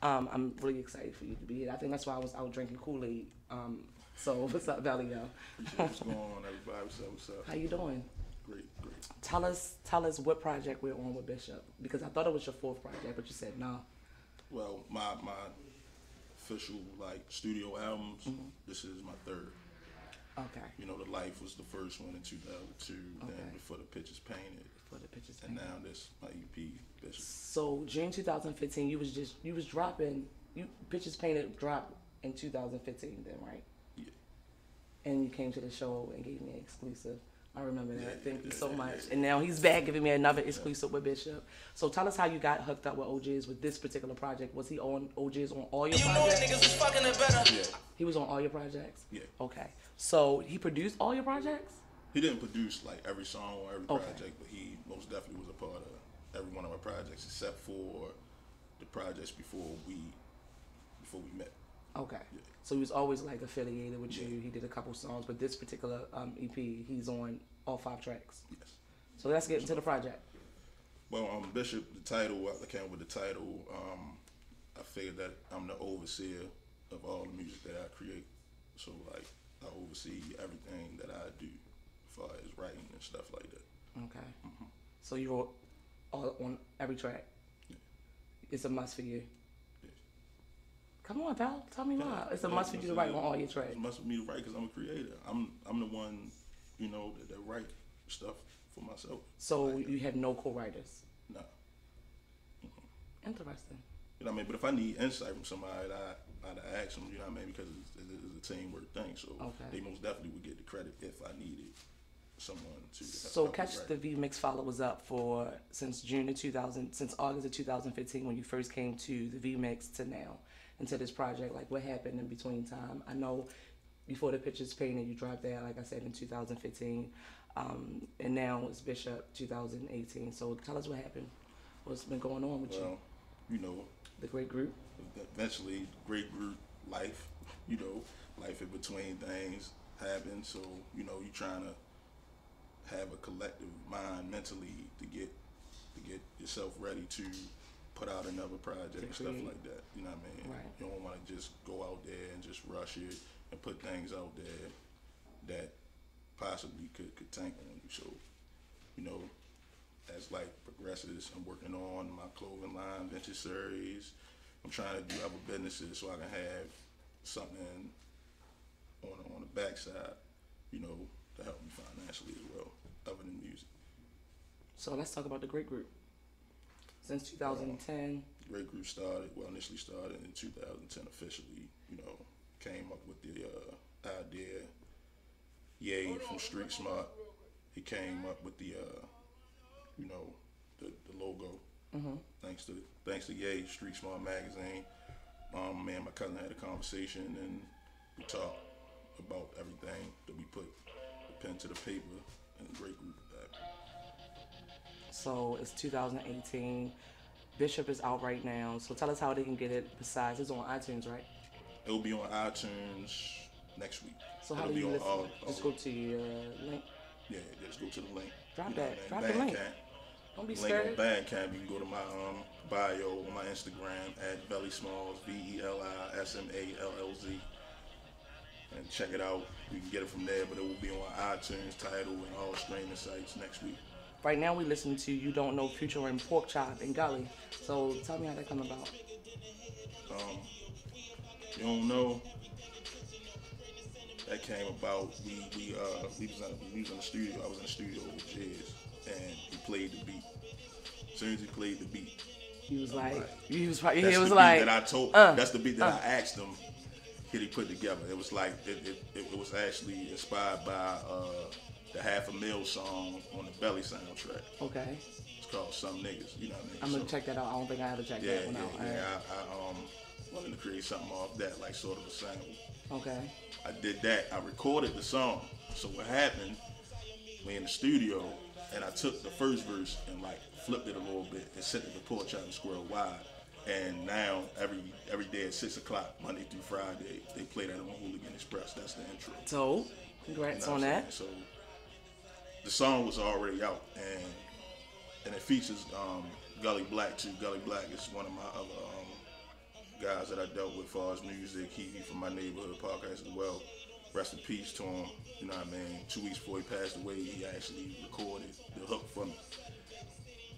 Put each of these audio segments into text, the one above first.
I'm really excited for you to be here. I think that's why I was out drinking Kool-Aid. So what's up, Veli, yo? What's going on, everybody? What's up? How you doing? Great. Tell us what project we're on with Bishop, because I thought it was your fourth project, but you said no. Well, my official studio albums. This is my third. Okay. You know, The Life was the first one in 2002. Okay. Then Before the Pictures Painted. And now this my EP, Bishop. So June 2015, you was dropping. Pictures Painted dropped in 2015, then, right? Yeah. And you came to the show and gave me an exclusive. I remember that. Yeah, Thank you so yeah, much. yeah. And now he's back giving me another exclusive with Bishop. So tell us how you got hooked up with OGs with this particular project. Was he on OGs on all your projects? You know niggas is fucking it better. Yeah. He was on all your projects? Yeah. Okay. So he produced all your projects? He didn't produce every song or every Okay. project, but he most definitely was a part of every one of our projects except for the projects before we met. Okay. Yeah. So he was always affiliated with you. Yeah. He did a couple songs, but this particular EP, he's on all 5 tracks. Yes. So let's get into the project. Well, Bishop, the title, I came up with the title. I figured that I'm the overseer of all the music that I create. So I oversee everything that I do as far as writing and stuff like that. Okay. So you wrote all on every track. Yeah. It's a must for you. Yeah. Come on, pal. Tell me why. It's a Yeah, must for you to write on all your tracks. It's a must for me to write because I'm a creator. I'm the one, that write stuff for myself. So you have no co-writers. No. Interesting. You know what I mean? But if I need insight from somebody, I'd ask them, you know what I mean? Because it's a teamwork thing. So Okay. they most definitely would get the credit if I needed someone to. So help me catch write. the V-Mix followers up since August of 2015 when you first came to the V-Mix to now into this project. What happened in between time? I know before the Pictures Painted, you dropped that, like I said, in 2015. And now it's Bishop 2018. So tell us what happened. What's been going on with Well, the great group? eventually, great group, life, life in between things happen. So, you're trying to have a collective mind mentally to get yourself ready to put out another project and stuff like that. You know what I mean? Right. You don't want to just go out there and just rush it and put things out there that possibly could tank on you. So, as progresses, I'm working on my clothing line, vintage series. I'm trying to do other businesses so I can have something on the backside, to help me financially as well, other than music. So let's talk about the great group. Since 2010. Great group initially started in 2010 officially, came up with the idea. Ye from Street Smart, he came up with the logo. Thanks to Ye, Street Smart magazine. Me and my cousin had a conversation and we talked about everything that we put the pen to the paper and the great group of that. So it's 2018. Bishop is out right now. So tell us how they can get it. Besides, it's on iTunes, right? It will be on iTunes next week. So how It'll do you be on listen? all Just go to your link. Yeah, just go to the link. Drop You know that. what I Drop the mean? link. Bandcamp. Don't be Link on scared. Bandcamp. You can go to my bio on my Instagram at Veli Smallz, VeliSmallz, and check it out. You can get it from there, but it will be on iTunes, Tidal, and all streaming sites next week. Right now we listen to You Don't Know Future and Pork Chop and Gully. So tell me how that come about. You don't know. That came about. We was in the studio. I was in the studio with Jizz, and he played the beat. As soon as he played the beat, He was like, that's he was the like, beat that I told. That's the beat that I asked him. He put together. It was it was actually inspired by the $500,000 song on the Belly soundtrack. Okay. It's called Some Niggas. You know what I mean? I'm gonna check that out. I don't think I ever checked that one out. I wanted to create something off that, sort of a sample. Okay. I did that. I recorded the song. So what happened? We in the studio, and I took the first verse and flipped it a little bit and set it to Porch Out and Squirrel Wide. And now every day at 6 o'clock, Monday through Friday, they play that on Hooligan Express. That's the intro. So, congrats on that. So the song was already out, and it features Gully Black too. Gully Black is one of my other guys that I dealt with as far as music. He from my neighborhood podcast as well. Rest in peace to him. You know what I mean? 2 weeks before he passed away, he actually recorded the hook for me.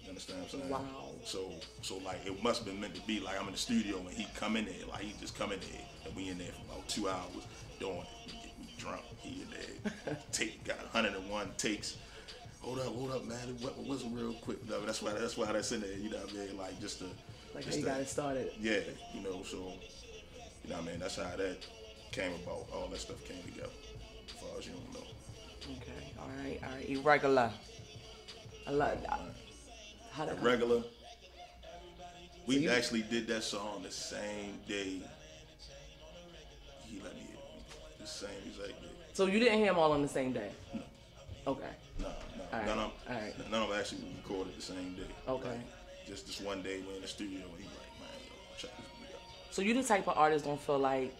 You understand what I'm saying? Wow. So like it must have been meant to be. Like I'm in the studio and he come in there, like he just come in there and we in there for about 2 hours doing it. Get me drunk. He in there. Got 101 takes. Hold up, man. It wasn't real quick. No, that's why that's in there. You know what I mean? Like just to. Like how you got it started. Yeah, you know. So you know what I mean? That's how that came about. All that stuff came together. As far as you don't know. Okay. All right. Irregular. I love that. How that Irregular. We actually did that song the same day he let me hit me. The same exact day. So you didn't hear them all on the same day? No. Okay. No. Right. None of them actually recorded the same day. Okay. Like, just this one day we're in the studio and he's like, man, yo, check this beat out. So you the type of artist don't feel like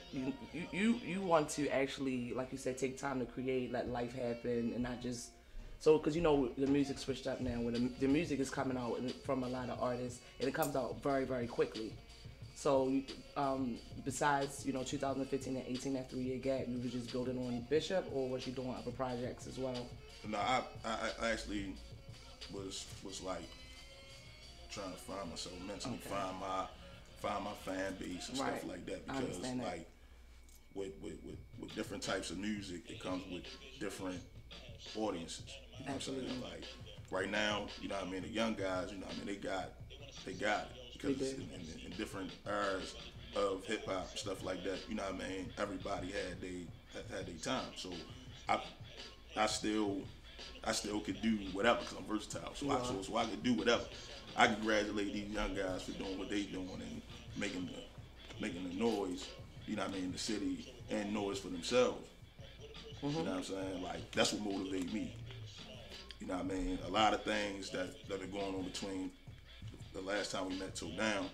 you want to actually, like you said, take time to create, let life happen, and not just. So, because you know the music switched up now, where the music is coming out from a lot of artists, and it comes out very, very quickly. So, besides 2015 and 18, that 3-year gap, you were just building on Bishop, or was you doing other projects as well? No, I actually was like trying to find myself mentally, find my fan base and stuff like that, because like with different types of music, it comes with different audiences. You know what I'm saying? Like right now, you know what I mean, the young guys, you know what I mean, they got it because it's in different eras of hip hop, stuff like that. You know what I mean? Everybody had their time. So I still could do whatever because I'm versatile. So I could do whatever. I congratulate these young guys for doing what they doing and making the noise, you know what I mean, in the city, and noise for themselves. You know what I'm saying? Like, that's what motivates me. You know what I mean? A lot of things that have been going on between the last time we met till now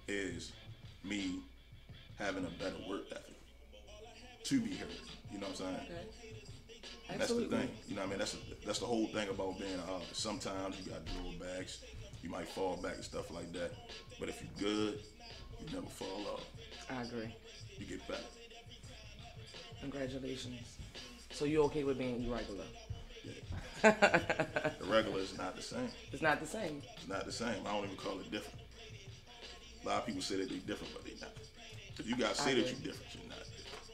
is me having a better work ethic to be heard. You know what I'm saying? Okay. That's the thing. You know what I mean? That's the whole thing about being an artist. Sometimes you got drawbacks. You might fall back and stuff like that. But if you're good, you never fall off. I agree. You get better. Congratulations. So you okay with being irregular? Yeah. Irregular is not the same. It's not the same. It's not the same. I don't even call it different. A lot of people say that they're different, but they're not. If you guys say that you're different, you're not different.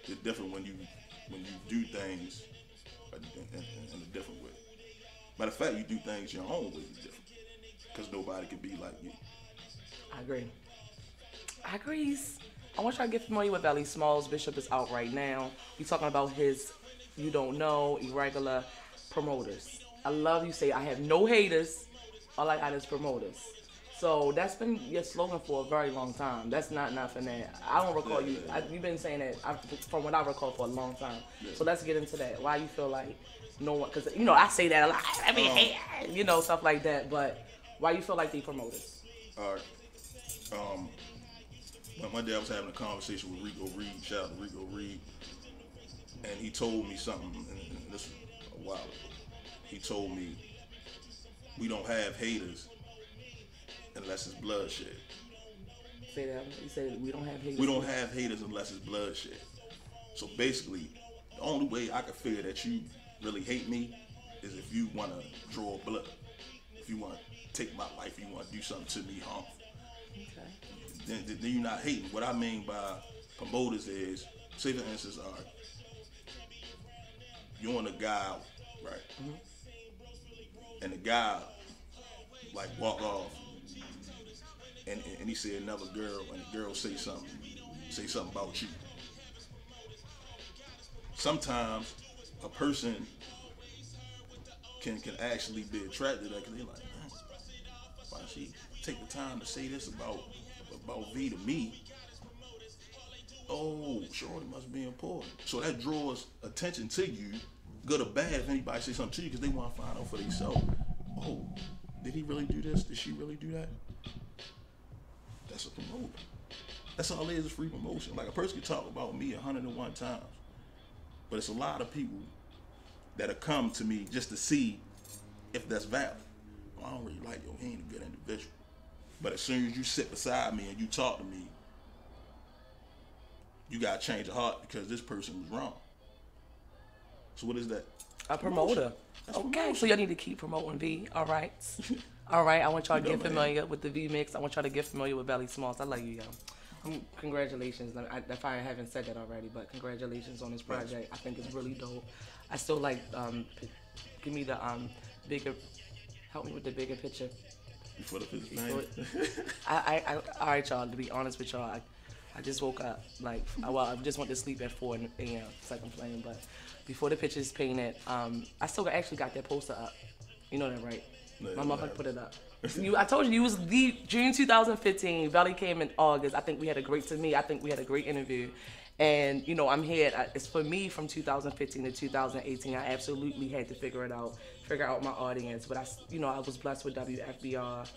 You're different when you do things in a different way. Matter of fact, you do things your own way, you're different. Because nobody can be like you. I agree. I want y'all to get familiar with Veli Smallz. Bishop is out right now. He's talking about his You Don't Know, Irregular promoters. I love you say, I have no haters. All I got is promoters. So that's been your slogan for a very long time. That's not nothing that I don't recall you. You've been saying that from what I recall for a long time. Yeah. So let's get into that. Why you feel like no one? Because I say that a lot. I mean, stuff like that. But why you feel like they promoters? All right. One day I was having a conversation with Rico Reed. Shout out to Rico Reed. And he told me something, and this was a while ago. He told me, we don't have haters unless it's bloodshed. Say that. He said we don't have haters. We don't have haters unless it's bloodshed. So basically, the only way I can figure that you really hate me is if you want to draw blood. If you want to take my life, you want to do something to me harmful. Okay. Then you're not hating. What I mean by promoters is, say for instance, you want a guy out, right? Mm-hmm. And the guy like walk off, and he see another girl, and the girl say something about you. Sometimes a person can actually be attracted to that because they're like, man, why she take the time to say this about V to me? Oh, shorty must be important. So that draws attention to you, good or bad, if anybody say something to you, because they want to find out for themselves. Oh, did he really do this? Did she really do that? That's a promoter. That's all it is free promotion. Like a person can talk about me 101 times, but it's a lot of people that'll come to me just to see if that's valid. Well, I don't really like him. He ain't a good individual. But as soon as you sit beside me and you talk to me, you gotta change your heart because this person was wrong. So what is that? A promoter. Okay, so y'all need to keep promoting V. All right. All right, I want y'all to get familiar with the V-Mix. I want y'all to get familiar with Veli Smallz. I love you, yo. Congratulations. If I haven't said that already, but congratulations on this project. I think it's really dope. I still like, give me the bigger, help me with the bigger picture. Before the picture. All right, y'all, to be honest with y'all, I just woke up, like, I just went to sleep at 4 a.m., second flame, but before the picture's painted, I still actually got that poster up. You know that, right? No, my mother put it up. I told you, it was June 2015. Veli came in August. I think we had a great interview. And, you know, I'm here. It's for me from 2015 to 2018. I absolutely had to figure out my audience. But, I was blessed with WFBR.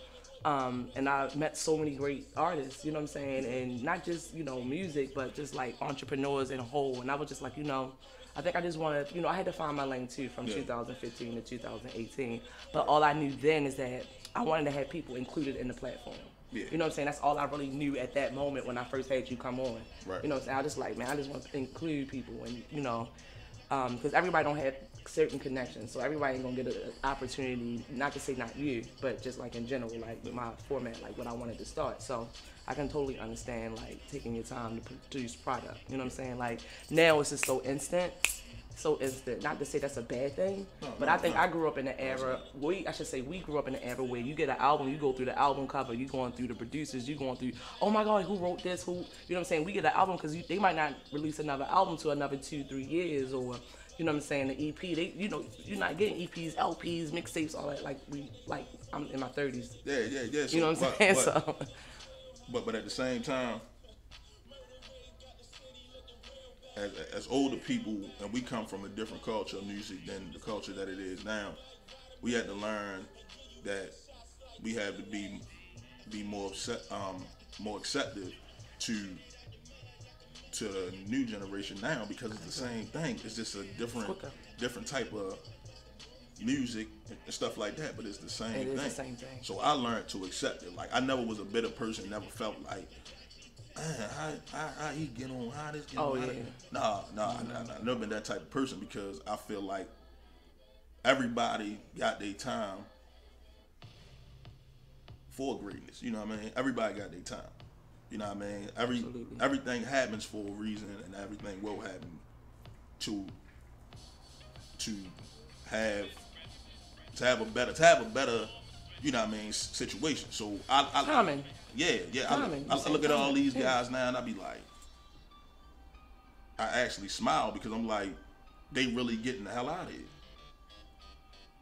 And I met so many great artists, you know what I'm saying? And not just, music, but just like entrepreneurs in a whole. And I was just like, I think I just wanted, I had to find my lane too from 2015 to 2018. But all I knew then is that I wanted to have people included in the platform. Yeah. You know what I'm saying? That's all I really knew at that moment when I first had you come on. Right. You know what I'm saying? I just like, man, I just want to include people and, because everybody don't have certain connections. So everybody ain't gonna get an opportunity, not to say not you, but just like in general, like with my format, like what I wanted to start. So I can totally understand like taking your time to produce product. You know what I'm saying? Like now it's just so instant. Not to say that's a bad thing, but I think I grew up in the era, we grew up in the era where you get an album, you go through the album cover, you going through the producers, you going through, oh my God, who wrote this, you know what I'm saying? We get an album because they might not release another album to another 2-3 years, or, you know what I'm saying, the EP, you're not getting EPs, LPs, mixtapes, all that, I'm in my 30s. Yeah. So, you know what I'm saying? But at the same time, as older people, and we come from a different culture of music than the culture that it is now, we had to learn that we have to be more accepted to the new generation now, because it's the same thing. It's just a different type of music and stuff like that, but it's the same thing. It is the same thing. So I learned to accept it. Like I never was a bitter person. Never felt like, how he get on, how this get on. Nah, I've never been that type of person, because I feel like everybody got their time for greatness. You know what I mean? Everybody got their time. You know what I mean? Everything happens for a reason, and everything will happen to have a better, you know what I mean, situation. So I look at all these guys now, and I be like, I actually smile, because I'm like, they really getting the hell out of here.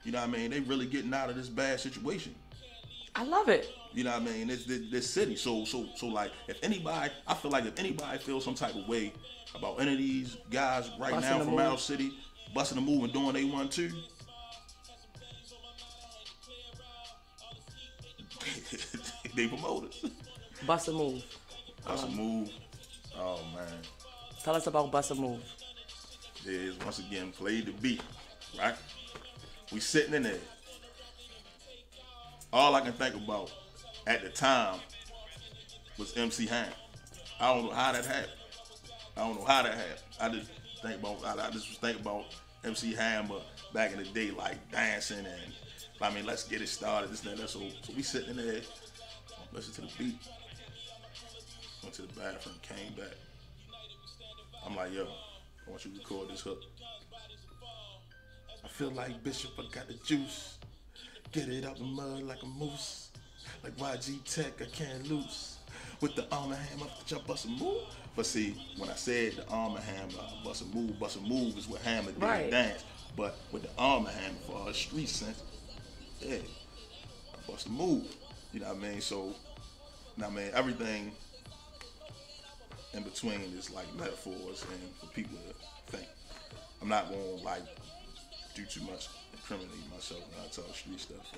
You know what I mean? They really getting out of this bad situation. I love it. You know what I mean? This city. So like, I feel like if anybody feels some type of way about any of these guys right now from our city, busting a move and doing they want to, they promoters. Bust a Move. Bust a Move. Oh man. Tell us about Bust a Move. Is once again played the beat, right? We sitting in there. All I can think about at the time was MC Ham. I don't know how that happened. I just think about MC Hammer back in the day, like dancing and, I mean, let's get it started. This and that. So we sitting in there, listen to the beat. Went to the bathroom, came back. I'm like, yo, I want you to record this hook. I feel like Bishop, I got the juice. Get it out the mud like a moose. Like YG Tech, I can't lose. With the arm and hammer, jump, bust a move. But see, when I said the arm and hammer, bust a move is what Hammer did dance. But with the arm and hammer, for her street sense, yeah, I bust a move. You know what I mean? So, now, man, everything in between is like metaphors and for people to think. I'm not going to like do too much incriminating myself when I talk street stuff.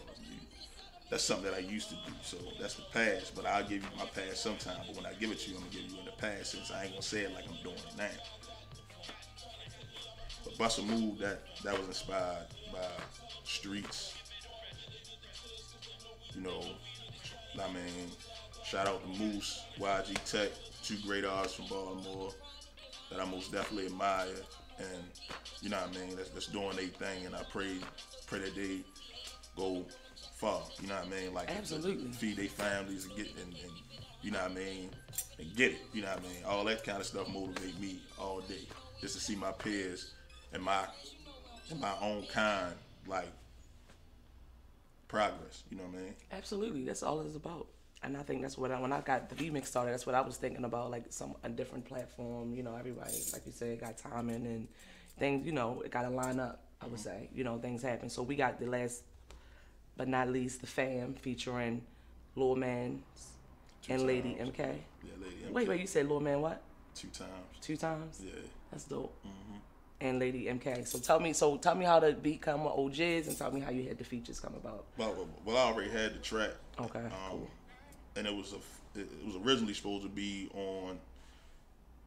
That's something that I used to do, so that's the past. But I'll give you my past sometime. But when I give it to you, I'm gonna give you in the past, since I ain't gonna say it like I'm doing it now. But Bust a Move, that was inspired by streets. You know, I mean, shout out to Moose, YG Tech, 2 great artists from Baltimore that I most definitely admire, and you know what I mean, that's doing their thing, and I pray that they go far, you know what I mean, like absolutely feed their families and get and you know what I mean, and get it, you know what I mean, all that kind of stuff motivate me all day, just to see my peers and my own kind like progress, you know what I mean? Absolutely, that's all it's about. And I think that's what when I got the V-Mix started, that's what I was thinking about, like a different platform. You know, everybody, like you said, got timing and things. You know, it got to line up. I would say, you know, things happen. So we got the last, but not least, the Fam featuring Lil Man and Lady MK. Yeah, Lady MK. Wait, you said Lil Man what? 2 times. 2 times? Yeah. That's dope. And Lady MK. So tell me how the beat come with OGs, and tell me how you had the features come about. Well, I already had the track. Okay. Cool. And it was originally supposed to be on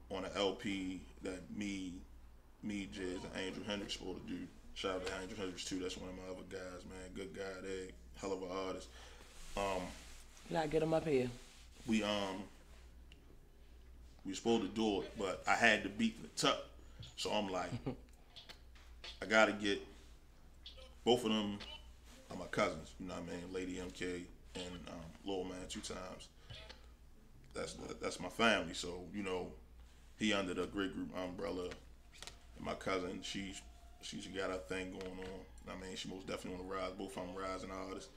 an LP that me, Jazz, and Angel Hendrix supposed to do. Shout out to Angel Hendrix too. That's one of my other guys, man. Good guy there, hell of an artist. You gotta get him up here. We supposed to do it, but I had the beat in the tuck, so I'm like, I gotta get both of them are my cousins. You know what I mean? Lady MK and Lil Man 2 times. That's my family. So you know, he under the Great Group umbrella. And my cousin, she got her thing going on. I mean, she most definitely on the rise. Both of them rising artists.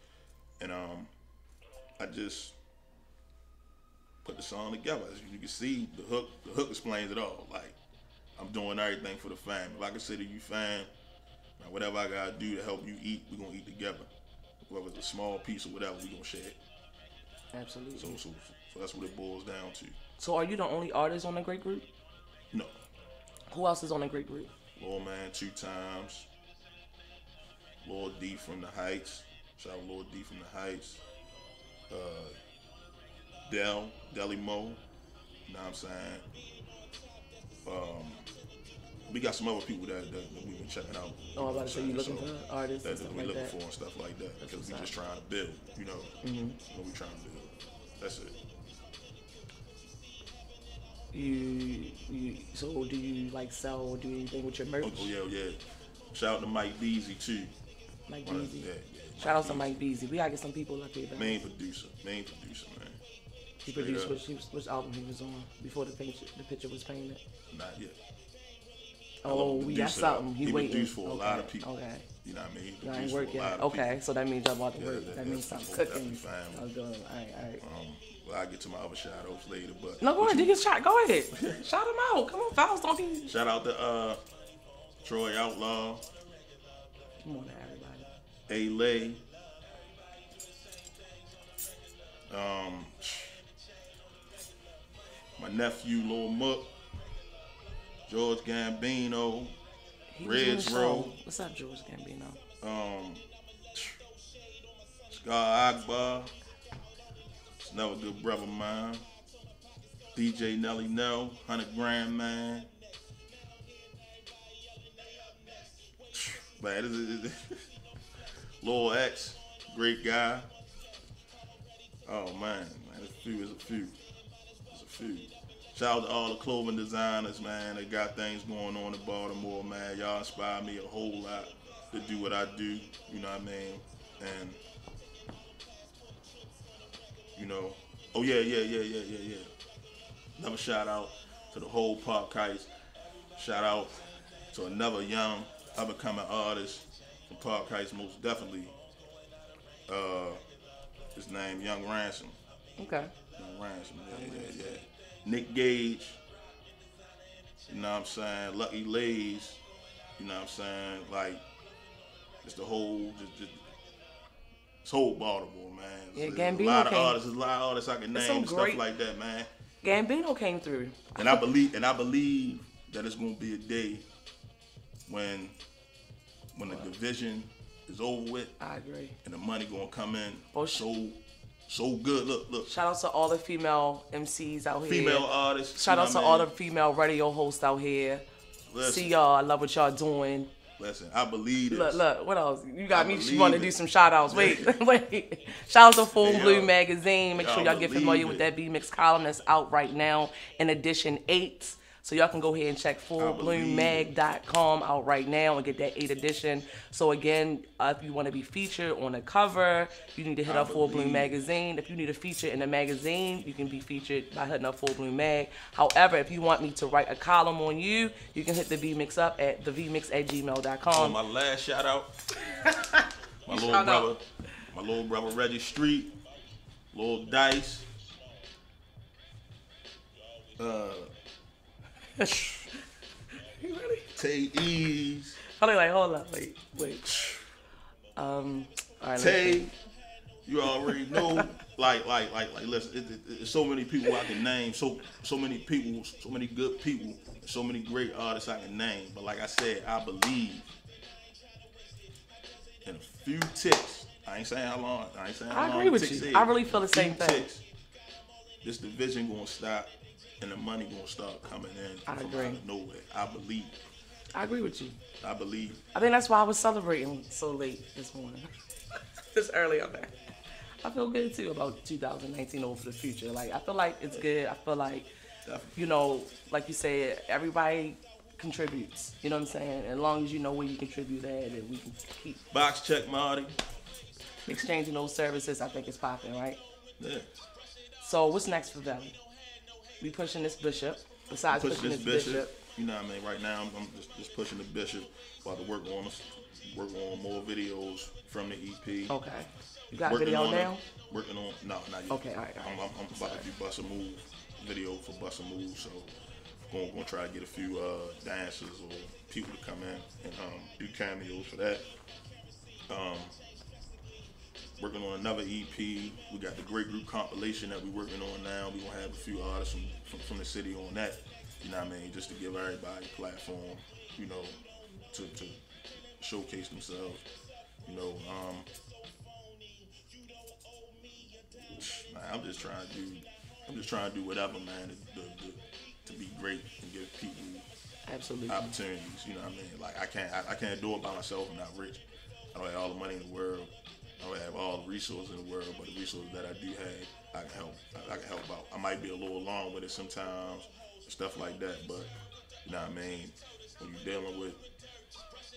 And I just put the song together. As you can see, the hook explains it all. Like, I'm doing everything for the fam. If I can say to you, fam, whatever I gotta do to help you eat, we're gonna eat together. Whether it's a small piece or whatever, we're gonna share it. Absolutely. So that's what it boils down to. So are you the only artist on the Great Group? No. Who else is on the Great Group? Lil Man 2 times. Lord D from the Heights. Shout out Lord D from the Heights. Deli Mo. You know what I'm saying? We got some other people that we've been checking out. Oh, I'm about to say you looking for artists and stuff we like looking that. for and stuff like that. Because we just trying to build, you know. What we trying to build. That's it. So do you like sell or do anything with your merch? Oh yeah. Shout out to Mike Beasley too. Mike Beasley. Yeah. Shout out to Mike Beasley. We gotta get some people up here. Main producer, man. He produced which album he was on before the picture was painted? Not yet. Oh, we got something. He waiting. produced for a lot of people. Okay. You know what I mean? He I ain't produced work for a lot yet. of Okay, people. so that means I'm about to work. Yeah, that means something that's cooking. definitely I was doing all right. Well, I'll get to my other shout-outs later, but... No, go ahead. You can go ahead. Shout them out. Come on, Fouls, don't be... Shout out to Troy Outlaw. Come on, everybody. A-Lay. My nephew, Lil Mook. George Gambino. Reds Row. What's up, George Gambino? Scar Akbar. It's another good brother of mine. DJ Nelly Nell, 100 Grand Man. Man, Lil X, great guy. Oh man, it's a few. Shout out to all the clothing designers, man. They got things going on in Baltimore, man. Y'all inspire me a whole lot to do what I do, you know what I mean? And, you know, oh yeah. Another shout out to the whole Park Heights. Shout out to another young, up-and-coming artist from Park Heights, most definitely. His name, Young Ransom. Okay. Young Ransom, yeah. Nick Gage, you know what I'm saying? Lucky Lays, you know what I'm saying? Like, it's the whole, it's whole Baltimore, man. Yeah, There's Gambino a lot of artists I can name and stuff like that, man. Gambino came through. And I believe that it's gonna be a day when the division is over with. I agree. And the money gonna come in so good. Look. Shout out to all the female MCs out here. Female artists. Shout out to all the female radio hosts out here. Listen. See y'all. I love what y'all doing. Listen, I believe this. Look, what else? You got me. believe Want to it. do some shout outs. Wait. Shout out to Full Hey, yo. Blue Magazine. Make sure Y'all y'all get familiar believe with it. that V-Mix column that's out right now in edition 8. So y'all can go ahead and check fullbloomag.com out right now and get that 8th edition. So again, if you want to be featured on the cover, you need to hit up Full Bloom believe it. Magazine. If you need a feature in the magazine, you can be featured by hitting up Full Bloom Mag. However, if you want me to write a column on you, you can hit the V-Mix up at thevmix@gmail.com. My last shout out, my Shout out. little brother Reggie Street, Lil Dice. You ready? Tay Ease, Hold up, wait. All right, Tay, you already know. Listen, it's so many people I can name. So many people, so many good people, so many great artists I can name. But like I said, I believe in a few ticks. I ain't saying how long. I agree with you. Is. I really feel the same Few thing. ticks, this division gonna stop, and the money gonna start coming in I from agree. out of nowhere. I believe. I agree with you. I believe. I think that's why I was celebrating so late this morning. This early on there. I feel good too about 2019 over the future. Like, I feel like it's good. I feel like, you know, like you said, everybody contributes. You know what I'm saying? As long as you know where you contribute at, and we can keep Box check, Marty. exchanging those services, I think it's popping, right? Yeah. So what's next for Veli? We pushing this Bishop. Besides pushing this Bishop. You know what I mean? Right now, I'm just pushing the Bishop. About to work on more videos from the EP. Okay. You got Working video on now? No, not yet. Okay, all right. I'm about to do Bust a Move video for Bust a Move, so gonna try to get a few dancers or people to come in and do cameos for that. Working on another EP. We got the Great Group compilation that we're working on now. We're gonna have a few artists from the city on that. You know what I mean? Just to give everybody a platform, you know, to showcase themselves. You know, I'm just trying to do whatever, man, to be great and give people Absolutely. opportunities. You know what I mean? Like I can't do it by myself. I'm not rich. I don't have all the money in the world. I don't have all the resources in the world, but the resources that I do have, I can help out. I might be a little long with it sometimes, stuff like that, but you know what I mean? When you're dealing with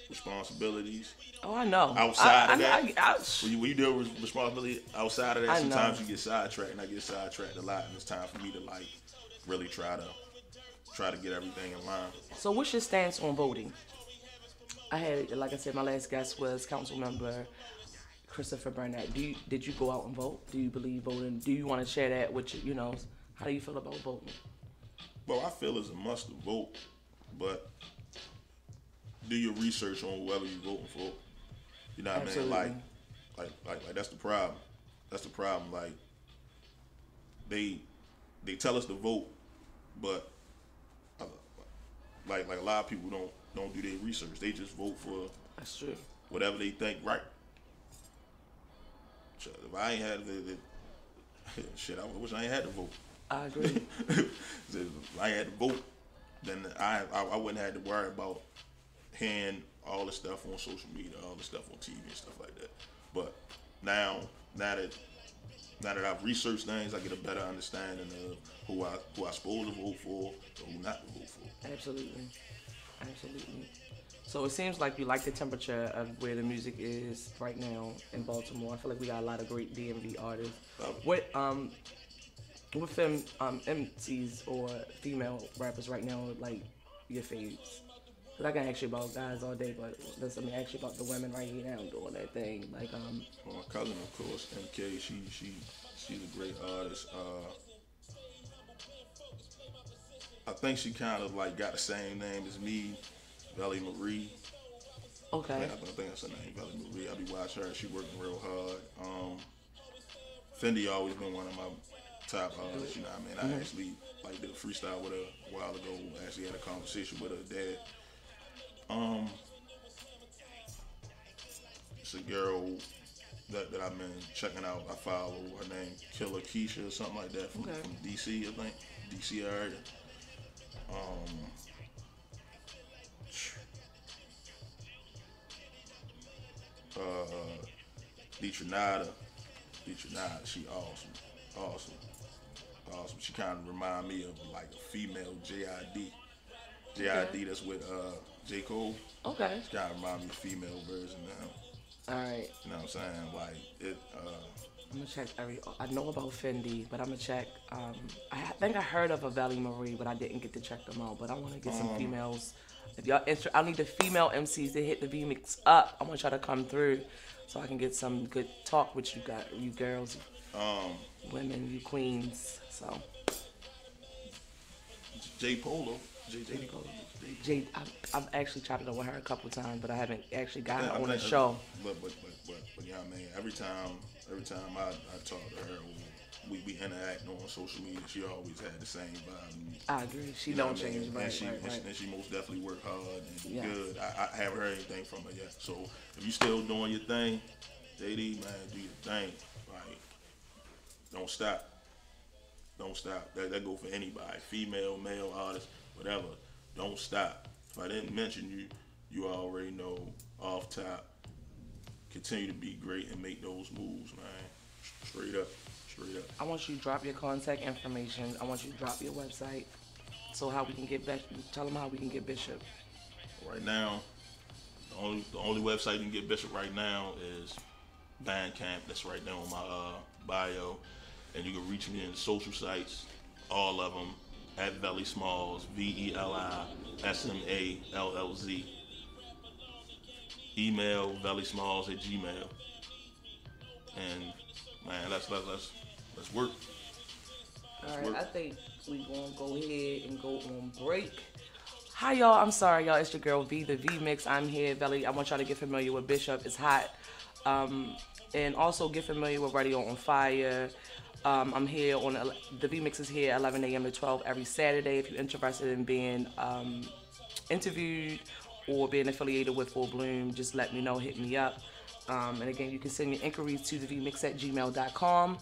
responsibilities. Oh, I know. Outside of that, I when you deal with responsibility outside of that, I sometimes know. you get sidetracked, and I get sidetracked a lot, and it's time for me to like really try to get everything in line. So what's your stance on voting? I had, like I said, my last guest was council member Christopher Burnett. Did you go out and vote? Do you believe voting? Do you want to share that with you know? How do you feel about voting? Well, I feel it's a must to vote, but do your research on whoever you're voting for. You know what Absolutely. I mean? Like that's the problem. That's the problem. Like they tell us to vote, but like a lot of people don't do their research. They just vote for That's true. whatever they think right. If I ain't had the shit, I wish I ain't had to vote. I agree. If I had to vote, then I wouldn't have to worry about hearing all the stuff on social media, all the stuff on TV and stuff like that. But now that I've researched things, I get a better understanding of who I supposed to vote for or who not to vote for. Absolutely. So it seems like you like the temperature of where the music is right now in Baltimore. I feel like we got a lot of great DMV artists. What MCs or female rappers right now like your faves? Cause I can ask you about guys all day, but let me ask you about the women right here now doing that thing. Like Well, my cousin, of course, MK. She's a great artist. I think she kind of like got the same name as me, Veli Marie. okay. I think that's her name, Veli Marie. I be watching her. She working real hard. Fendi always been one of my top artists. You know what I mean? I actually like did a freestyle with her a while ago. Actually had a conversation with her dad. It's a girl that I've been checking out. I follow her name Killer Keisha or something like that from DC, I think. DC area. Detronada. Detronada, she awesome. Awesome. Awesome. She kind of remind me of like a female JID. Okay. JID that's with J. Cole. Okay. She kind of remind me of the female version now. All right. You know what I'm saying? Like it. I'm gonna check every. I know about Fendi, but I'm gonna check. Think I heard of a Veli Marie, but I didn't get to check them out. But I want to get some females. If y'all I need the female MCs to hit the V-Mix up. I'm gonna try to come through, so I can get some good talk with you girls, women, you queens. So. J. Polo. J. Polo. I've actually chatted with her a couple times, but I haven't actually got her on a show. But you know what I mean? Every time I talk to her, we interact on social media, she always had the same vibe. I agree. She don't change, right? And she most definitely work hard and yes. good. I haven't heard anything from her yet. So if you still doing your thing, JD, man, do your thing. Like, don't stop. Don't stop. That go for anybody, female, male, artist, whatever. Don't stop. If I didn't mention you, you already know off top. Continue to be great and make those moves, man. Straight up. Straight up. I want you to drop your contact information. I want you to drop your website. So how we can get tell them how we can get Bishop. Right now, the only website you can get Bishop right now is Bandcamp. That's right there on my bio. And you can reach me in the social sites, all of them, at Veli Smallz, VeliSmallz. Email velismalls@gmail. And man, let's work. All right, I think we gonna go ahead and go on break. Hi y'all, I'm sorry y'all, it's your girl V, the V-Mix. I'm here, Veli. I want y'all to get familiar with Bishop. It's hot. And also get familiar with RadioOnFire. I'm here on the V-Mix is here 11 a.m. to 12 every Saturday. If you're interested in being interviewed or being affiliated with Full Bloom, just let me know, hit me up. And again, you can send your inquiries to the vmix@gmail.com.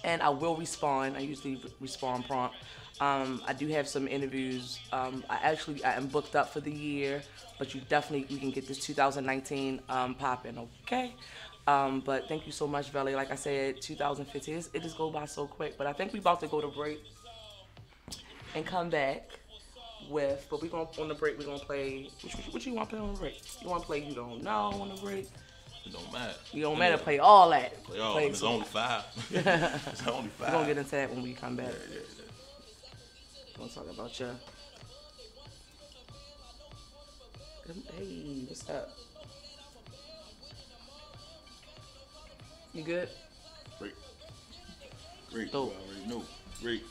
And I will respond. I usually respond prompt. I do have some interviews. I am booked up for the year, but we can get this 2019 popping, okay? But thank you so much, Veli. Like I said, 2015, it just goes by so quick. But I think we about to go to break and come back but on the break, we're going to play, what you want to play on the break? You want to play You Don't Know on the break? It don't matter. You don't matter, play all that. Play all that. It's only 5. It's only 5. We're going to get into that when we come back. Yeah. We're going to talk about you. Hey, what's up? You good? Great. Dope. You already know. Great.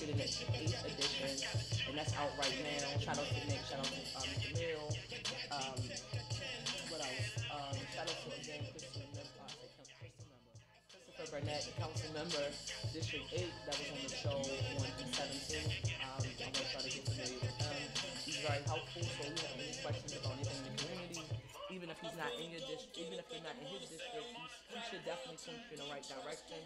in the 8th edition, and that's out right now. Shout out to Nick, shout out to Camille. What else? Shout out to again Christopher Burnett, the council member, District 8, that was on the show on the 17th. I'm going to try to get familiar with him. He's very helpful, so if you have any questions about anything in the community, even if he's not in your district, even if you're not in his district, he should definitely point you in the right direction.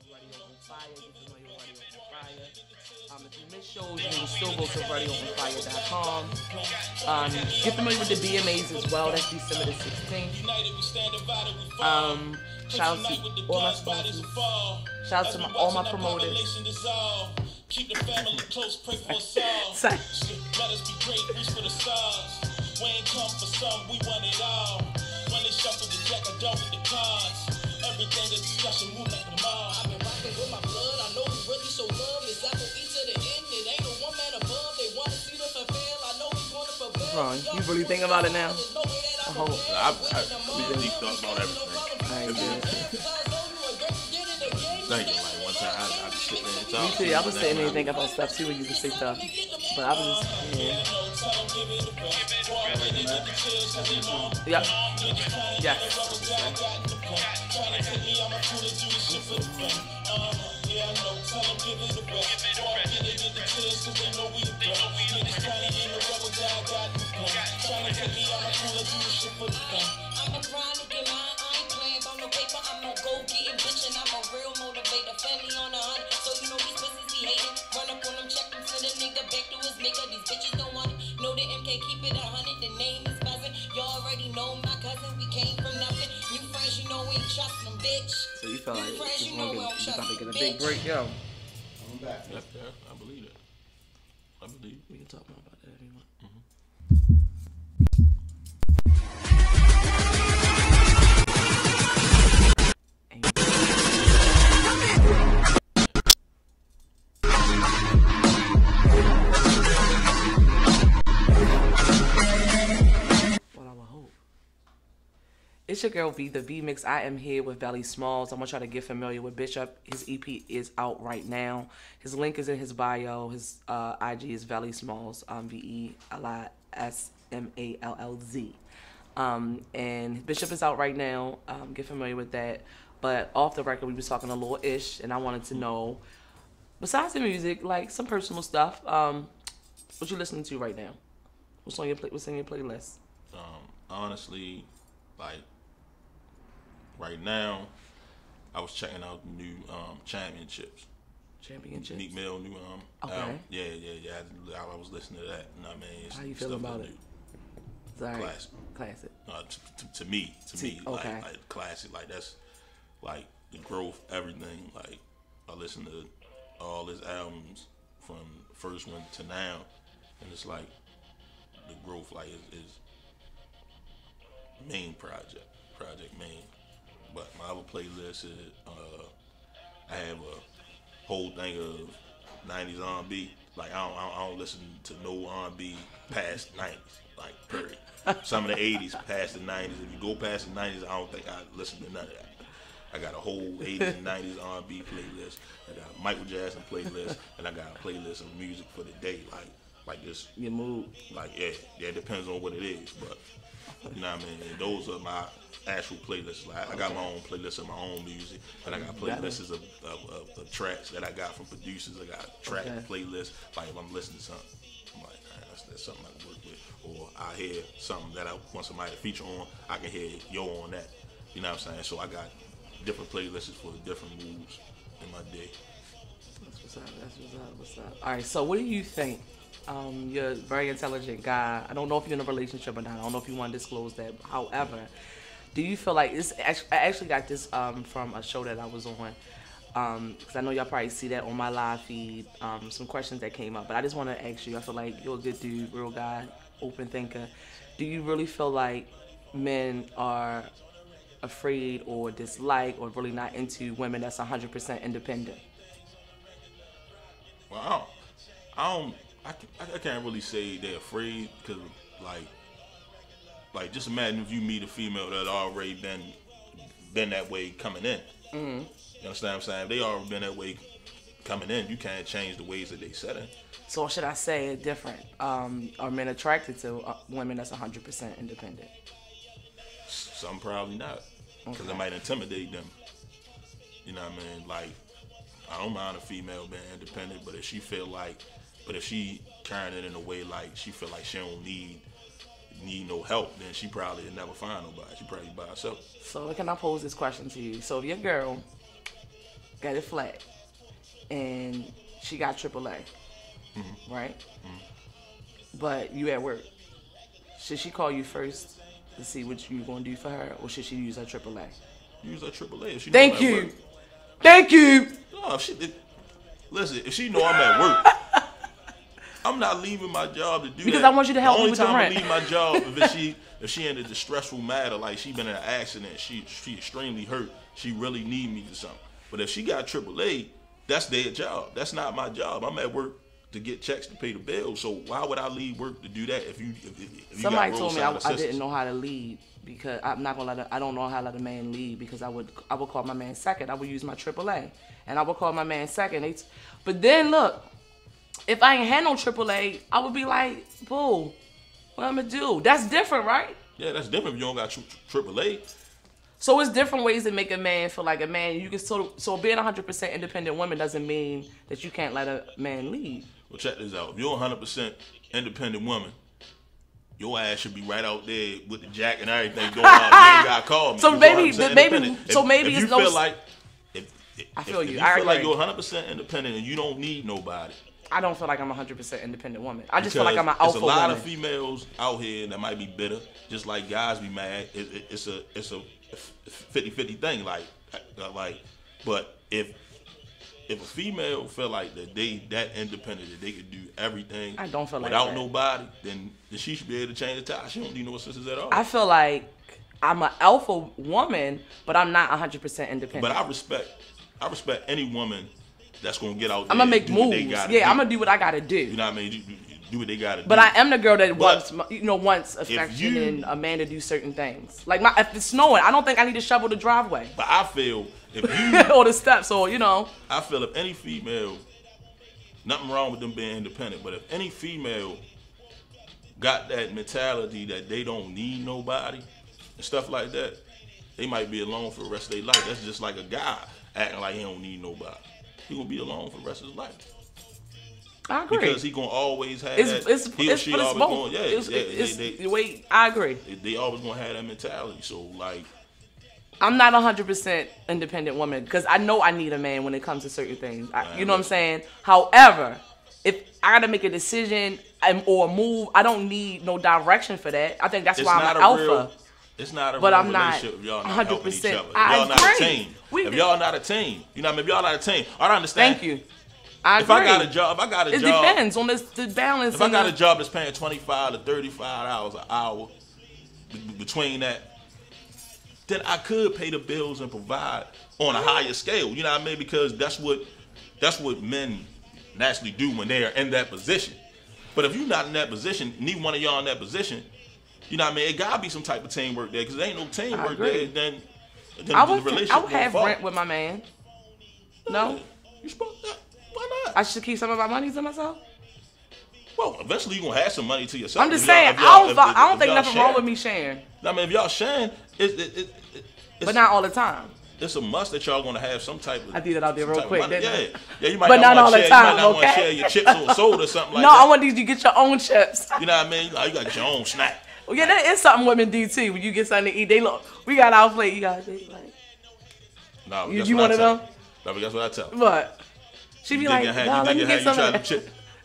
RadioOnFire. You can know your RadioOnFire. If you miss shows, you can still go to RadioOnFire.com. Get familiar with the BMAs as well. That's December the 16th. Shout out to all my sponsors. Shout out to all my promoters. Keep the family close, pray for us all. Let us be great, reach for the stars. We ain't come for some, we want it all. When they shuffle the deck, I done with the cards. Everything is discussion, move like the mob. I've been rocking with my blood, I know we really so love. It's I go eat to the end, it ain't no one man above. They want to see the fulfill, I know we want to fulfill. Ron, you really think about it now? We deep thought about everything. I did. Thank you. Like one time, I just sit there and talk. Me too. I was sitting there thinking about stuff too when you would say stuff, but I was just yeah. Yeah. I'm a go-getting bitch and I'm a real motivator. Family on a hunt, so you know these pussies be hating. Run up on them, check them, send a nigga back to his maker. These bitches don't want it. Know the MK, keep it 100. The name is buzzing. Y'all already know my cousin. We came from nothing. New friends, you know we ain't trust them, bitch. So you feel like you're about to get a big break, yo. I'm back. That's fair. I believe it. I believe it. We can talk more about that if you want. It's your girl V, the V-Mix. I am here with Veli Smallz. I'm going to try to get familiar with Bishop. His EP is out right now. His link is in his bio. His IG is Veli Smallz, VeLiSmallz. And Bishop is out right now. Get familiar with that. But off the record, we was talking a little ish, and I wanted to know, besides the music, like some personal stuff, what you listening to right now? What's on your playlist? Honestly, Like right now, I was checking out the new Championships. Meek Mill new album. Yeah. I was listening to that. You know what I mean? How you feel about it? Sorry. Classic. To me, okay. like classic. Like that's like the growth, everything. Like I listen to all his albums from the first one to now, and it's like the growth, like is main project main. But my other playlist is I have a whole thing of 90s R&B. Like I don't listen to no R&B past 90s. Like period. Some of the 80s past the 90s. If you go past the 90s, I don't think I listen to none of that. I got a whole 80s and 90s R&B playlist. I got a Michael Jackson playlist, and I got a playlist of music for the day. Like this. Your mood. Like yeah, it depends on what it is, but you know what I mean. And those are my actual playlists. Like I got my own playlist of my own music, and I got playlists of tracks that I got from producers. I got track playlists. Like if I'm listening to something, I'm like, that's something I can work with. Or I hear something that I want somebody to feature on, I can hear yo on that. You know what I'm saying? So I got different playlists for different moods in my day. That's what's up. All right, so what do you think? You're a very intelligent guy. I don't know if you're in a relationship or not. I don't know if you want to disclose that. However, do you feel like this? I actually got this from a show that I was on. Because I know y'all probably see that on my live feed. Some questions that came up, but I just want to ask you. I feel like you're a good dude, real guy, open thinker. Do you really feel like men are afraid or dislike or really not into women that's 100% independent? Well, I can't really say they're afraid because like just imagine if you meet a female that already been that way coming in. Mm-hmm. You understand what I'm saying? If they already been that way coming in, you can't change the ways that they set in. So should I say it different? Are men attracted to women that's 100% independent? Some probably not, because it might intimidate them. You know what I mean? Like, I don't mind a female being independent, but if she carrying it in a way like she feel like she don't need no help, then she probably will never find nobody. She probably by herself. So can I pose this question to you? So if your girl got it flat and she got AAA, mm-hmm. right? Mm-hmm. But you at work, should she call you first to see what you gonna do for her, or should she use her AAA? Use her AAA. If she Thank you. Thank you. No, if she know I'm at work, I'm not leaving my job to do because that. I want you to help me with the rent. The only time I leave my job if she in a distressful matter, like she been in an accident, she extremely hurt, she really need me for something. But if she got AAA, that's their job. That's not my job. I'm at work to get checks to pay the bills. So why would I leave work to do that if you Somebody told me I didn't know how to lead because I'm not gonna I don't know how to let a man lead because I would call my man second. I would use my AAA and I would call my man second. But then look, if I ain't had no AAA, I would be like, boo, what I'm gonna do? That's different, right? Yeah, that's different if you don't got AAA. So it's different ways to make a man feel like a man. You can so being 100% independent woman doesn't mean that you can't let a man lead. Well, check this out. If you're 100% independent woman, your ass should be right out there with the jack and everything going on. You ain't got to call me. So maybe if you feel like I feel you. If you feel like you're 100% independent and you don't need nobody. I don't feel like I'm a 100% independent woman. I just feel like I'm an alpha woman. There's a lot of females out here that might be bitter, just like guys be mad. It's a 50-50 thing. But if a female feel like that they that independent that they could do everything, I don't feel like without that. Nobody, then she should be able to change the tide. She don't need no assistance at all. I feel like I'm an alpha woman, but I'm not 100% independent. But I respect any woman that's gonna get out there. I'm gonna make moves. I'm gonna do what I gotta do. You know what I mean? Do what they gotta do. But I am the girl that wants affection and a man to do certain things. Like if it's snowing, I don't think I need to shovel the driveway. But I feel if you or the steps, or I feel if any female, nothing wrong with them being independent, but if any female got that mentality that they don't need nobody and stuff like that, they might be alone for the rest of their life. That's just like a guy acting like he don't need nobody. He gonna be alone for the rest of his life. I agree. Because he gonna always have it's, that. He or she always both. going. Wait, I agree. They always gonna have that mentality. So like, I'm not 100% independent woman because I know I need a man when it comes to certain things. You know what I'm saying? However, if I gotta make a decision or a move, I don't need no direction for that. I think that's why I'm an alpha. It's not a but real I'm not relationship if y'all not helping each 100%. other. If y'all not a team. If y'all not a team. You know what I mean? If y'all not a team. I don't understand. Thank you. I agree. If I got a job, it depends on the balance. If I got a job that's paying $25 to $35 an hour, between that, then I could pay the bills and provide on a higher scale. You know what I mean? Because that's what men naturally do when they are in that position. But if you're not in that position, neither one of y'all in that position, you know what I mean? It gotta be some type of teamwork there, because there ain't no teamwork there. Then I the relationship would have rent with my man. No, you supposed to. Why not? I should keep some of my money to myself. Well, eventually you're gonna have some money to yourself. I'm just saying, I don't think nothing wrong with me sharing. I mean, if y'all sharing, it's but not all the time. It's a must that y'all gonna have some type of. I threw that out there real quick. Yeah, you might but not all the time. You might not want to share your chips or soda or something like that. No, I want you to get your own chips. You know what I mean? Like, you got your own snack. Well, yeah, that is something women do too. When you get something to eat, they look. We got our plate. You guys like. No, you one of them? No, but that's what I tell. What? She be like, no, let me get some of that.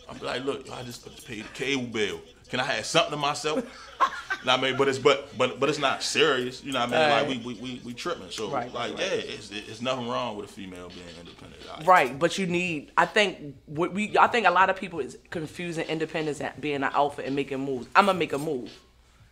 I'm like, look, I just paid the cable bill. Can I have something to myself? You know what I mean? But it's not serious. You know what I mean? Like we tripping. So it's nothing wrong with a female being independent. Right, but you need. I think a lot of people is confusing independence and being an alpha and making moves. I'm gonna make a move.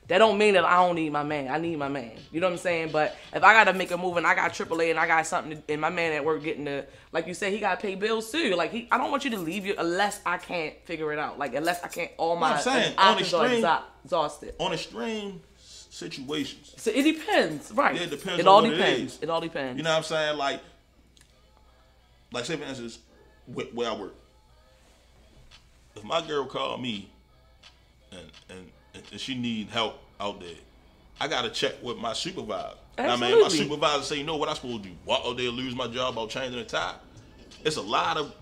That don't mean that I don't need my man. I need my man. You know what I'm saying? But if I gotta make a move and I got AAA and I got something and my man at work getting the, like you said, he gotta pay bills too. Like I don't want you to leave you unless I can't figure it out. Like unless I can't, all my options are exhausted. On extreme situations. So it depends, right? Yeah, it depends. It all depends. It all depends. You know what I'm saying? Like say for instance, where I work. If my girl called me and she need help out there, I gotta check with my supervisor. Absolutely. I mean, my supervisor say, you know what I'm supposed to do? Walk out there, lose my job about changing the tire. It's a lot of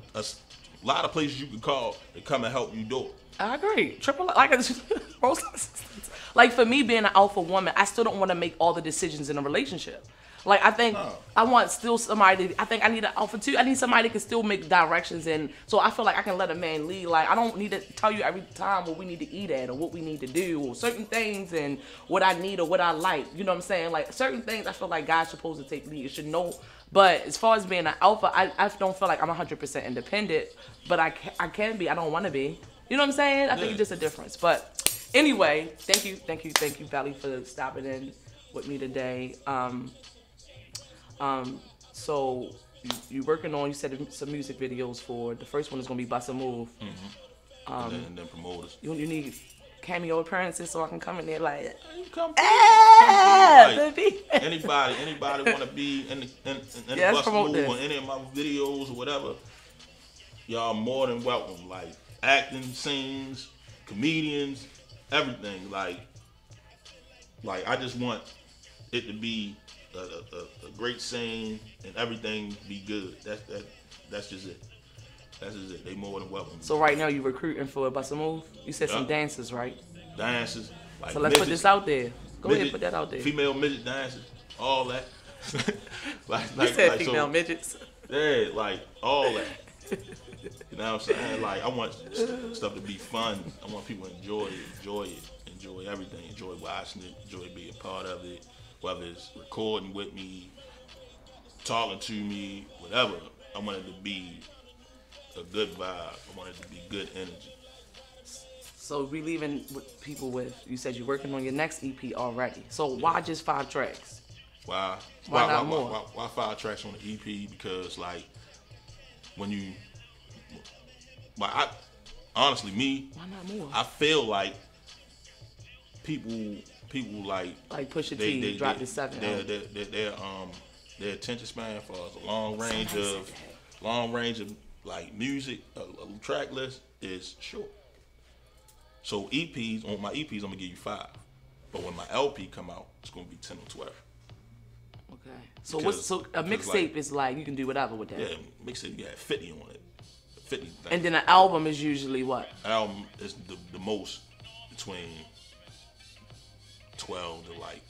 places you can call to come and help you do it. I agree. Like for me being an alpha woman, I still don't want to make all the decisions in a relationship. Like I think I want still somebody. I think I need an alpha too. I need somebody that can still make directions, and so I feel like I can let a man lead. Like I don't need to tell you every time what we need to eat at or what we need to do or certain things and what I need or what I like. You know what I'm saying? Like certain things, I feel like guys supposed to take lead. You should know. But as far as being an alpha, I don't feel like I'm 100% independent. But I can be. I don't want to be. You know what I'm saying? I think it's just a difference. But anyway, thank you, Veli, for stopping in with me today. So you working on, you said some music videos for, the first one is gonna be Bust a Move. Mm-hmm. And then promoters. You need cameo appearances so I can come in there like, you come baby. Anybody want to be in the Bust a Move or any of my videos or whatever, y'all more than welcome. Like acting, scenes, comedians, everything. Like I just want it to be a great scene and everything be good. That's just it. That's just it. They more than welcome. So right now you recruiting for a Bust a Move? You said some dancers, right? Dancers. Like so let's put this out there. Go ahead, put that out there. Female midget dancers, all that. You said female midgets. Yeah, like all that. You know what I'm saying? Like I want stuff to be fun. I want people to enjoy everything, enjoy watching it, enjoy being a part of it. Whether it's recording with me, talking to me, whatever, I want it to be a good vibe. I want it to be good energy. So we leaving people with, you said you're working on your next EP already. So why just 5 tracks? Why not more? Why 5 tracks on the EP? Because like when you, honestly me, why not more? I feel like people like Pusha T dropped his 7. Their attention span for a long range of like music, a track list is short. So EPs, on my EPs, I'm gonna give you 5, but when my LP come out, it's gonna be 10 or 12. Okay. So a mixtape is like you can do whatever with that. Yeah, mixtape you got 50 on it. 50 things. And then an album is usually what? Album is the most between 12 to like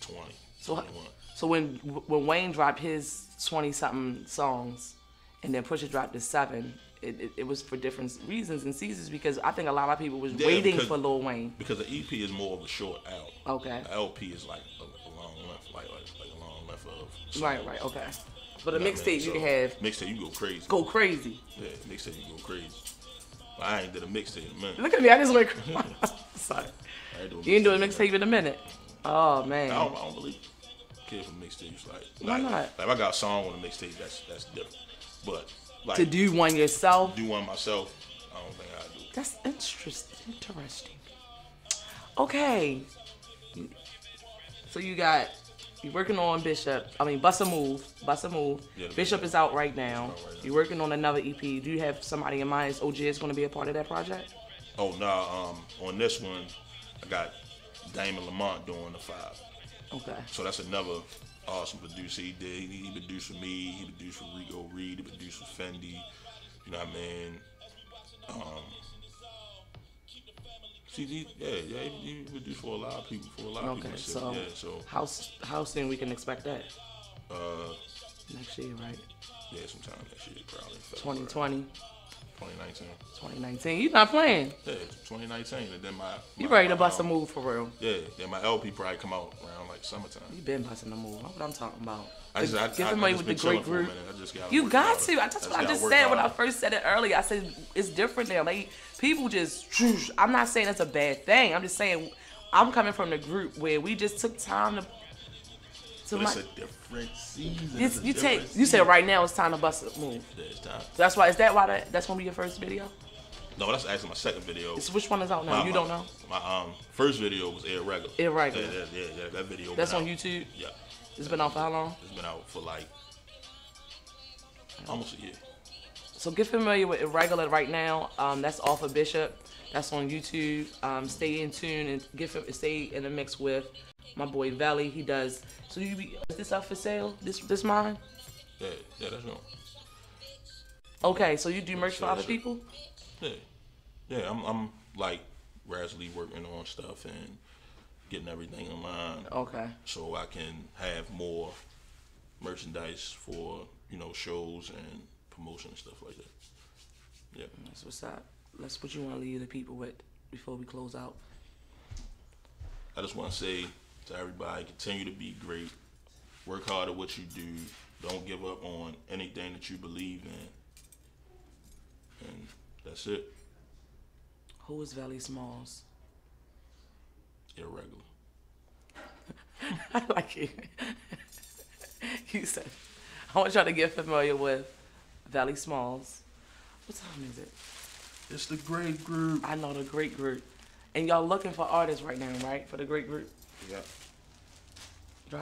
20, 21. So when Wayne dropped his 20-something songs, and then Pusha dropped his 7, it was for different reasons and seasons, because I think a lot of people was waiting for Lil Wayne. Because the EP is more of a short album. Okay. The LP is like a long length, like a long length of. Right, okay. But a mixtape you can have. Mixtape you go crazy. Go crazy. Yeah, mixtape you go crazy. But I ain't did a mixtape in a minute. Look at me, I just went. Sorry. You didn't do a mixtape in a minute. Oh man. I don't believe care for mixtapes. Why not? Like if I got a song on a mixtape, that's different. But like to do one yourself. Do one myself, I don't think I do. That's interesting. Okay. So you're working on Bishop. I mean, Bust a Move. Yeah, Bishop is out right now. You're working on another EP. Do you have somebody in mind? Is OG is going to be a part of that project? Oh no. On this one, I got Damon Lamont doing the 5. Okay. So that's another awesome producer. He produced for me. He produced for Rico Reed. He produced for Fendi. You know what I mean? He produced for a lot of people. Okay, so how soon we can expect that? Next year, right? Yeah, sometime next year, probably. 2020. 2019. 2019. You not playing? Yeah, 2019, and then my you ready to bust a move for real? Yeah, then my LP probably come out around like summertime. You been busting a move. That's what I'm talking about. I just with the great group. You got to. That's what I just said when I first said it earlier. I said it's different now. People just. I'm not saying it's a bad thing. I'm just saying I'm coming from the group where we just took time to. It's a different season. You said right now it's time to bust a move. Yeah, it's time. That's why. Is that why that's gonna be your first video? No, that's actually my second video. Which one is out now? You don't know? My first video was Irregular. Irregular. Yeah, that video. That's on YouTube? Yeah. It's been out for how long? It's been out for like almost a year. So get familiar with Irregular right now. That's off of Bishop. That's on YouTube. Stay in tune and stay in the mix with my boy Veli. He does. So is this up for sale? This mine? Yeah, that's wrong. Okay, so you do merch for other people? Yeah. I'm like gradually working on stuff and getting everything in line. Okay. So I can have more merchandise for shows and promotion and stuff like that. Yeah. That's what's up. That's what you want to leave the people with before we close out. I just want to say to everybody, continue to be great. Work hard at what you do. Don't give up on anything that you believe in. And that's it. Who is Veli Smallz? Irregular. I like it. You said, I want y'all to get familiar with Veli Smallz. What time is it? It's the great group. I know, the great group. And y'all looking for artists right now, right? For the great group? Yeah.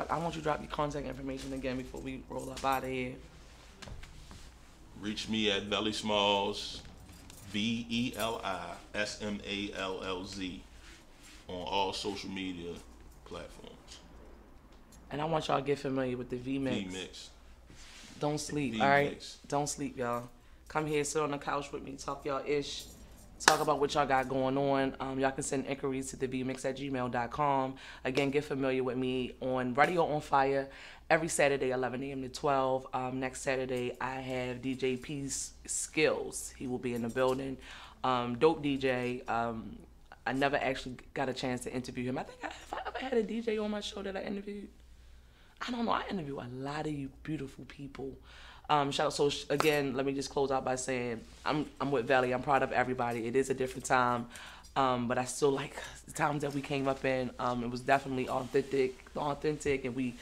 I want you to drop your contact information again before we roll up out of here. Reach me at Veli Smallz, VeliSmallz, on all social media platforms. And I want y'all to get familiar with the V-Mix. V-Mix. Don't sleep, all right? Don't sleep, y'all. Come here, sit on the couch with me, talk y'all ish. Talk about what y'all got going on. Y'all can send inquiries to the vmix@gmail.com. Again, get familiar with me on RadioOnFire every Saturday, 11 a.m. to 12. Next Saturday, I have DJ Peace Skills. He will be in the building. Dope DJ. I never actually got a chance to interview him. I think if I ever had a DJ on my show that I interviewed, I don't know. I interview a lot of you beautiful people. Shout out. So again, let me just close out by saying I'm with Veli. I'm proud of everybody. It is a different time, but I still like the times that we came up in. It was definitely authentic, and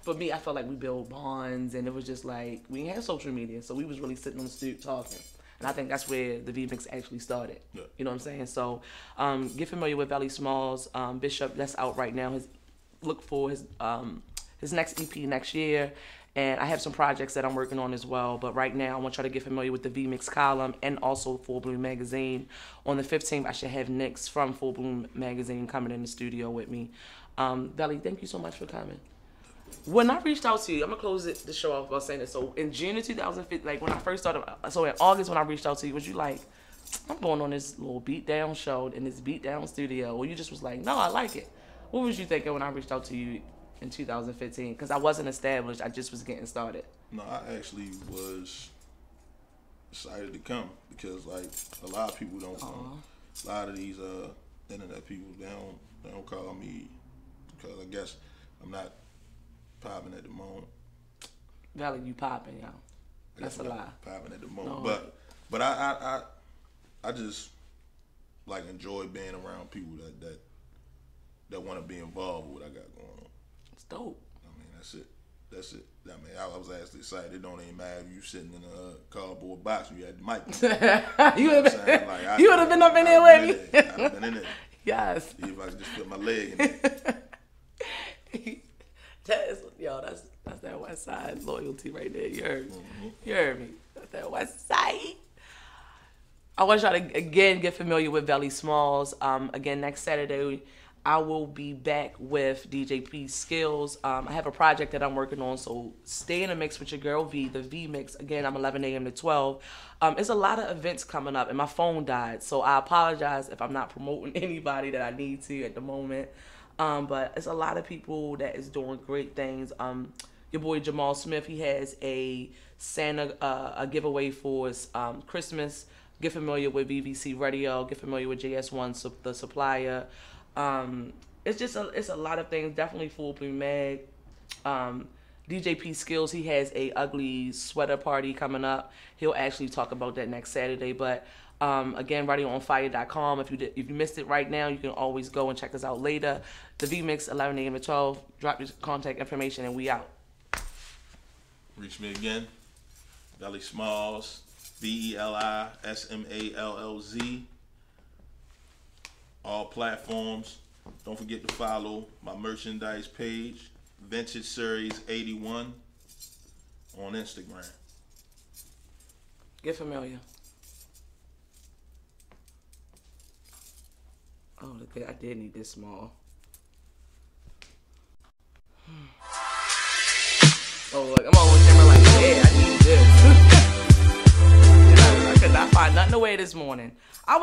for me, I felt like we built bonds, and it was just like we didn't have social media, so we was really sitting on the stoop talking. And I think that's where the V-Mix actually started. Yeah. You know what I'm saying? So get familiar with Veli Smallz. Bishop, that's out right now. Look for his next EP next year. And I have some projects that I'm working on as well. But right now, I want y'all to get familiar with the V-Mix column and also Full Bloom Magazine. On the 15th, I should have Nix from Full Bloom Magazine coming in the studio with me. Veli, thank you so much for coming. When I reached out to you, I'm gonna close the show off by saying this. So in June of 2015, like when I first started, so in August when I reached out to you, was you like, I'm going on this little beat down show in this beat down studio, or you just was like, no, I like it? What was you thinking when I reached out to you in 2015? Because I wasn't established, I just was getting started. No, I actually was excited to come because like a lot of people don't come. A lot of these internet people, they don't call me because I guess I'm not popping at the moment. Valley, you popping, y'all. That's a lie. Popping at the moment, no. But I just like enjoy being around people that want to be involved with what I got going on. It's dope. I mean, that's it. I mean, I was actually excited. It don't even matter if you sitting in a cardboard box and you had the mic. You would have been up in there with me. I'd have been in there. Yes. See if I could just put my leg in there. That's that West Side loyalty right there. You heard me. Mm-hmm. You heard me. That's that West Side. I want y'all to again get familiar with Veli Smallz. Again, next Saturday, I will be back with DJ P Skills. I have a project that I'm working on, so stay in the mix with your girl V, the V-Mix. Again, I'm 11 a.m. to 12. There's a lot of events coming up, and my phone died, so I apologize if I'm not promoting anybody that I need to at the moment. But it's a lot of people that is doing great things. Your boy Jamal Smith, he has a Santa a giveaway for his, Christmas. Get familiar with VVC Radio. Get familiar with JS1, the supplier. It's a lot of things. Definitely Foolproof Mag. DJ P Skills, he has a ugly sweater party coming up. He'll actually talk about that next Saturday. But again, RadioOnFire.com. If you missed it right now, you can always go and check us out later. The V-Mix, 11 a.m. to 12. Drop your contact information and we out. Reach me again. Veli Smallz. VeliSmallz. All platforms. Don't forget to follow my merchandise page, Vintage Series 81, on Instagram. Get familiar. Oh, okay, I did need this small. Oh, look, I'm on camera like, yeah, I need this. I could not find nothing to wear this morning.